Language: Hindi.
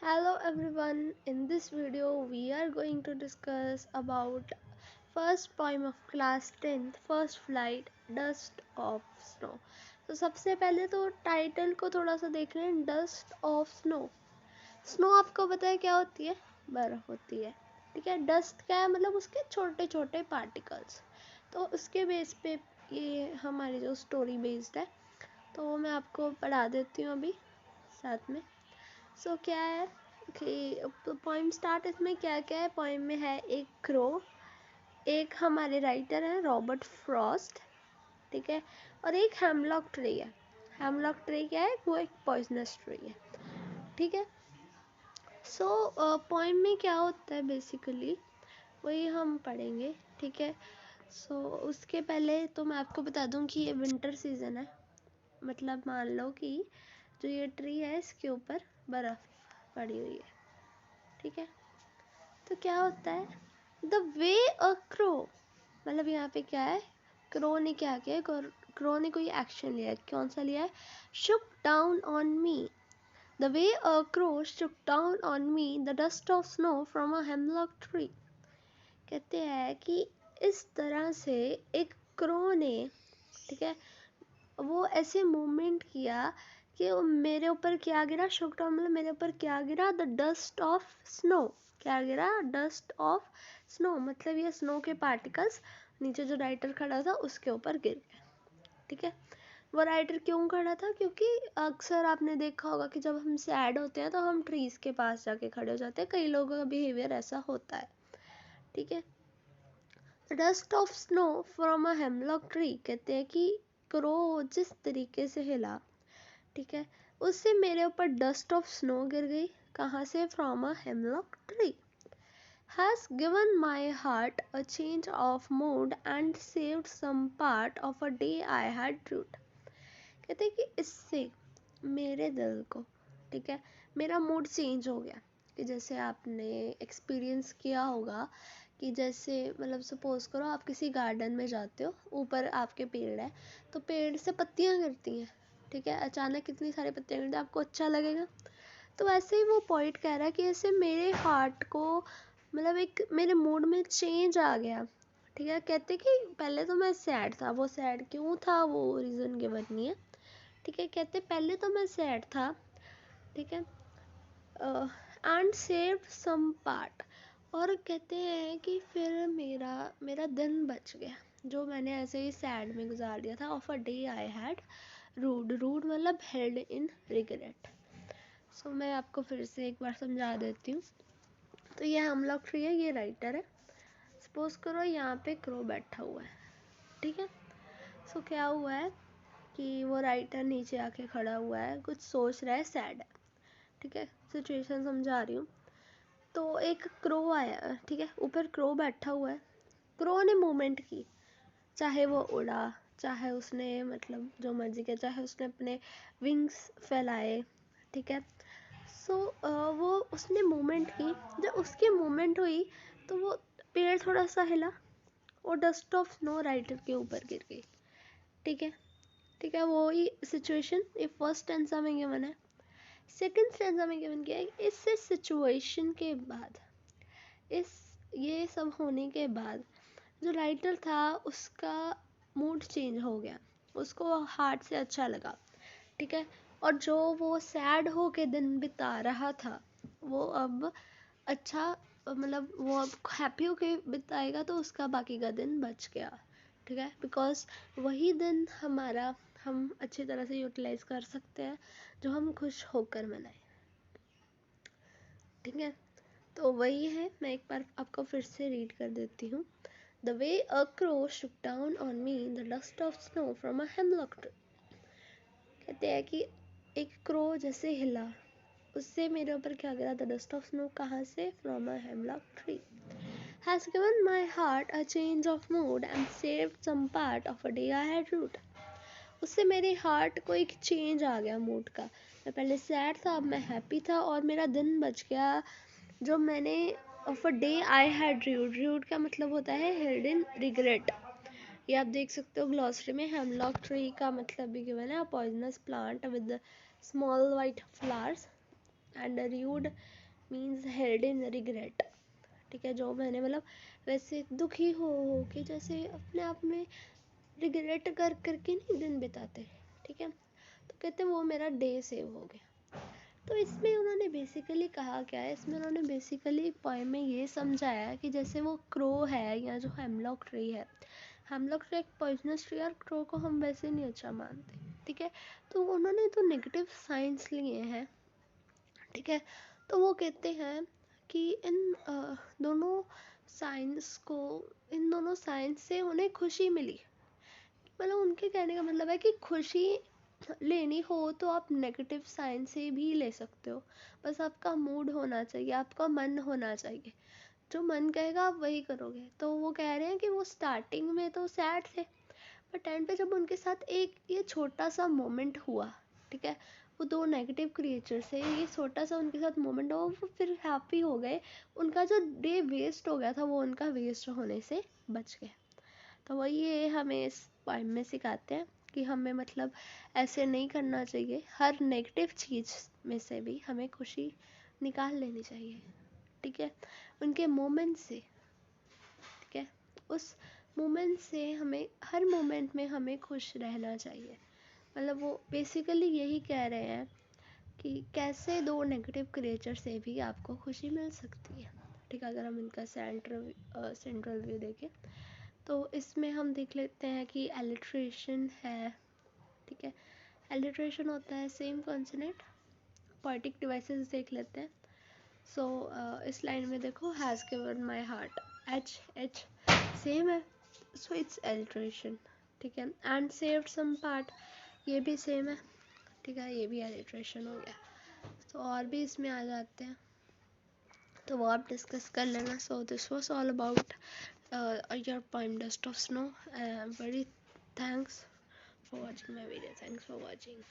Hello everyone, in this video we are going to discuss about first poem of class 10th first flight dust of snow। तो सबसे पहले तो टाइटल को थोड़ा सा देख रहे हैं, डस्ट ऑफ स्नो। स्नो आपको पता है क्या होती है? बर्फ होती है। ठीक है, डस्ट क्या है? मतलब उसके छोटे छोटे पार्टिकल्स। तो उसके बेस पे ये हमारी जो स्टोरी बेस्ड है, तो वो मैं आपको पढ़ा देती हूँ अभी साथ में। क्या है कि पोइम स्टार्ट, इसमें क्या क्या है? पोइम में है एक क्रो, एक हमारे राइटर है रॉबर्ट फ्रॉस्ट, ठीक है, और एक हेमलॉक ट्री है। हेमलॉक ट्री क्या है? वो एक पॉइजनस ट्री है, ठीक है। पोइम में क्या होता है बेसिकली वही हम पढ़ेंगे, ठीक है। उसके पहले तो मैं आपको बता दूं कि ये विंटर सीजन है। मतलब मान लो कि जो ये ट्री है इसके ऊपर बर्फ पड़ी हुई है, ठीक है। तो क्या होता है? द वे अ क्रो, मतलब यहाँ पे क्या है? क्रो ने क्या किया? क्रो ने कोई एक्शन लिया है। कौन सा लिया है? शुक down on me, the way a crow Shuk down on me the dust of snow from a hemlock tree. कहते हैं कि इस तरह से एक क्रो ने, ठीक है, वो ऐसे मूवमेंट किया कि मेरे ऊपर क्या गिरा? शुक डाउन मतलब मेरे ऊपर क्या गिरा? The dust of snow. क्या गिरा? Dust of snow. मतलब ये स्नो के पार्टिकल्स नीचे जो राइटर खड़ा था उसके ऊपर गिर गए, ठीक है। वो राइटर क्यों खड़ा था? क्योंकि अक्सर आपने देखा होगा कि जब हम सैड होते हैं तो हम ट्रीज के पास जाके खड़े हो जाते हैं। कई लोगों का बिहेवियर ऐसा होता है, ठीक है। Dust of snow from a hemlock tree, कहते हैं कि क्रो जिस तरीके से हिला, ठीक है, उससे मेरे ऊपर डस्ट ऑफ स्नो गिर गई। कहाँ से? From a hemlock tree. has given my heart a change of mood and saved some part of a day I had root। कहते हैं कि इससे मेरे दिल को, ठीक है, मेरा मूड चेंज हो गया। कि जैसे आपने एक्सपीरियंस किया होगा कि जैसे मतलब सपोज करो आप किसी गार्डन में जाते हो, ऊपर आपके पेड़ है, तो पेड़ से पत्तियां गिरती हैं, ठीक है, अचानक कितनी सारी पत्तियां गिरती हैं, आपको अच्छा लगेगा। तो वैसे ही वो पॉइंट कह रहा है कि ऐसे मेरे हार्ट को, मतलब एक मेरे मूड में चेंज आ गया, ठीक है। कहते कि पहले तो मैं सैड था, वो सैड क्यों था वो रीज़न गिवन नहीं है, ठीक है। कहते पहले तो मैं सैड था, ठीक है, एंड सेव्ड सम पार्ट, और कहते हैं कि फिर मेरा मेरा दिन बच गया जो मैंने ऐसे ही सैड में गुजार दिया था। Of a day I had rued, rued मतलब हेल्ड इन रिग्रेट। मैं आपको फिर से एक बार समझा देती हूँ। तो ये हमलॉक ट्री है, ये राइटर है। सपोज करो यहाँ पे क्रो बैठा हुआ है, ठीक है। क्या हुआ है कि वो राइटर नीचे आके खड़ा हुआ है, कुछ सोच रहा है, सैड है, ठीक है। सिचुएशन समझा रही हूँ। तो एक क्रो आया, ठीक है, ऊपर क्रो बैठा हुआ है। क्रो ने मूवमेंट की, चाहे वो उड़ा, चाहे उसने मतलब जो मर्जी किया, चाहे उसने अपने विंग्स फैलाए, ठीक है। वो उसने मूवमेंट की। जब उसकी मूवमेंट हुई तो वो पेड़ थोड़ा सा हिला और डस्ट ऑफ स्नो राइटर के ऊपर गिर गई, ठीक है। ठीक है, वो ही सिचुएशन ये फर्स्ट स्टैंजा में गिवन है। सेकंड स्टैंजा में गिवन क्या है? इस सिचुएशन के बाद, इस ये सब होने के बाद जो राइटर था उसका मूड चेंज हो गया, उसको हार्ट से अच्छा लगा, ठीक है। और जो वो सैड हो के दिन बिता रहा था वो अब अच्छा, मतलब वो अब हैप्पी होके बिताएगा, तो उसका बाकी का दिन बच गया, ठीक है। बिकॉज वही दिन हमारा हम अच्छी तरह से यूटिलाइज कर सकते हैं जो हम खुश होकर मनाएं, ठीक है। तो वही है, मैं एक बार आपको फिर से रीड कर देती हूँ। The way a crow Shuk down on me the dust of snow from a hemlock tree. कहते हैं कि एक क्रो जैसे हिला, उससे मेरे ऊपर क्या गिरा? The dust of snow. कहाँ से? From a hemlock tree. Has given my heart a change of mood and saved some part of a day I had rued. उससे मेरे हार्ट को एक चेंज आ गया मूड का। मैं पहले सैड था, अब मैं हैप्पी था, और मेरा दिन बच गया जो मैंने of a day I had rued. Rued का मतलब होता है हेल्ड इन रिग्रेट। ये आप देख सकते हो ग्लॉसरी में। हेमलॉक ट्री का मतलब भी गिवन है, poisonous plant with small white flowers. And rude means held in regret. ठीक है, जो मैंने मतलब वैसे दुखी हो के जैसे अपने आप में रिग्रेट कर करके नहीं दिन बिताते। ठीक है, तो कहते वो मेरा डे सेव हो गया। तो इसमें उन्होंने बेसिकली कहा क्या है, इसमें उन्होंने बेसिकली पोएम में ये समझाया कि जैसे वो क्रो है या जो हेमलॉक ट्री है, हेमलॉक ट्री एक पॉइजनस ट्री और क्रो को हम वैसे नहीं अच्छा मानते। ठीक है, तो उन्होंने तो नेगेटिव साइंस लिए हैं। ठीक है, तो वो कहते हैं कि दोनों साइंस को इन दोनों साइंस से उन्हें खुशी मिली। मतलब उनके कहने का मतलब है कि खुशी लेनी हो तो आप नेगेटिव साइंस से भी ले सकते हो, बस आपका मूड होना चाहिए, आपका मन होना चाहिए। जो मन कहेगा आप वही करोगे। तो वो कह रहे हैं कि वो स्टार्टिंग में तो सैड थे, पर एंड पे जब उनके साथ एक ये छोटा सा मोमेंट हुआ, ठीक है, वो दो नेगेटिव क्रिएचर से ये छोटा सा उनके साथ मोमेंट हुआ, वो फिर हैप्पी हो गए। उनका जो डे वेस्ट हो गया था वो उनका वेस्ट होने से बच गया। तो वही ये हमें इस पोएम में सिखाते हैं कि हमें मतलब ऐसे नहीं करना चाहिए, हर नेगेटिव चीज़ में से भी हमें खुशी निकाल लेनी चाहिए। ठीक है, उनके मोमेंट से। ठीक है, उस मोमेंट से हमें हर मोमेंट में हमें खुश रहना चाहिए। मतलब वो बेसिकली यही कह रहे हैं कि कैसे दो नेगेटिव क्रिएचर से भी आपको खुशी मिल सकती है। ठीक है, अगर हम इनका सेंट्रल व्यू देखें तो इसमें हम देख लेते हैं कि एलिट्रेशन है। ठीक है, एलिट्रेशन होता है सेम कॉन्सोनेंट। पोएटिक डिवाइसेस देख लेते हैं। सो इस लाइन में देखो, has given my heart, H H same है, सो इट्स एलिट्रेशन। ठीक है, एंड सेव्ड सम पार्ट, ये भी सेम है। ठीक है, ये भी एलिट्रेशन हो गया। तो और भी इसमें आ जाते हैं तो वो आप डिस्कस कर लेना। So this was all about your poem Dust of Snow. Very thanks for watching my video. Thanks for watching.